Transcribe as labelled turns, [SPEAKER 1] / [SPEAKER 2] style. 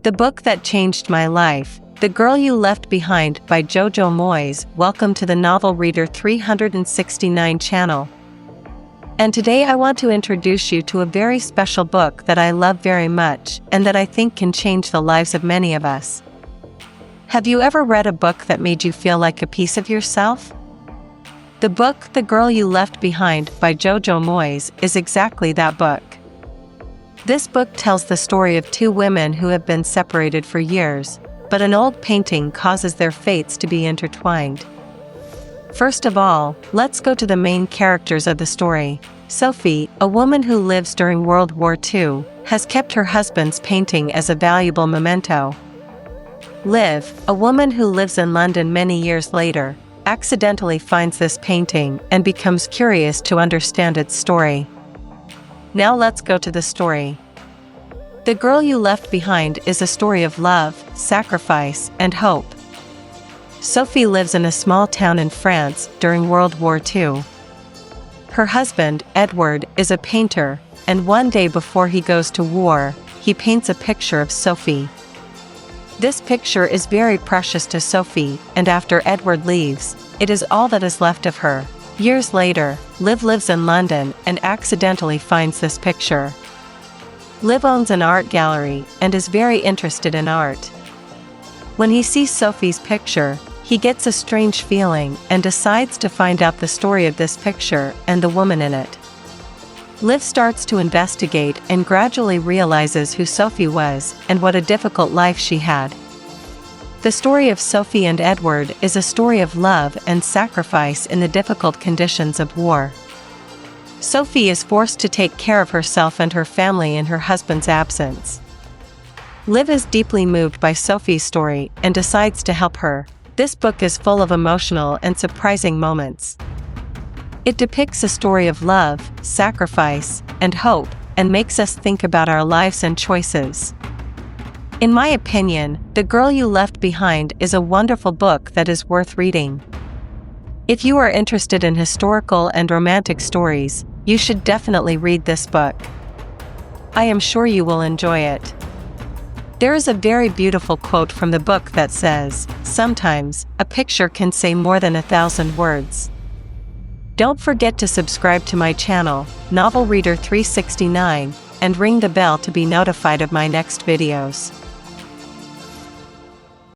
[SPEAKER 1] The book that changed my life, The Girl You Left Behind by Vojcha Manuscript. Welcome to the Novel Reader 369 channel. And today I want to introduce you to a very special book that I love very much and that I think can change the lives of many of us. Have you ever read a book that made you feel like a piece of yourself? The book The Girl You Left Behind by Vojcha Manuscript is exactly that book. This book tells the story of two women who have been separated for years, but an old painting causes their fates to be intertwined. First of all, let's go to the main characters of the story. Sophie, a woman who lives during World War II, has kept her husband's painting as a valuable memento. Liv, a woman who lives in London many years later, accidentally finds this painting and becomes curious to understand its story. Now let's go to the story. The Girl You Left Behind is a story of love, sacrifice, and hope. Sophie lives in a small town in France during World War II. Her husband, Edward, is a painter, and one day before he goes to war, he paints a picture of Sophie. This picture is very precious to Sophie, and after Edward leaves, it is all that is left of her. Years later, Liv lives in London and accidentally finds this picture. Liv owns an art gallery and is very interested in art. When he sees Sophie's picture, he gets a strange feeling and decides to find out the story of this picture and the woman in it. Liv starts to investigate and gradually realizes who Sophie was and what a difficult life she had. The story of Sophie and Edward is a story of love and sacrifice in the difficult conditions of war. Sophie is forced to take care of herself and her family in her husband's absence. Liv is deeply moved by Sophie's story and decides to help her. This book is full of emotional and surprising moments. It depicts a story of love, sacrifice, and hope, and makes us think about our lives and choices. In my opinion, The Girl You Left Behind is a wonderful book that is worth reading. If you are interested in historical and romantic stories, you should definitely read this book. I am sure you will enjoy it. There is a very beautiful quote from the book that says, "Sometimes, a picture can say more than 1,000 words." Don't forget to subscribe to my channel, Novel Reader 369, and ring the bell to be notified of my next videos.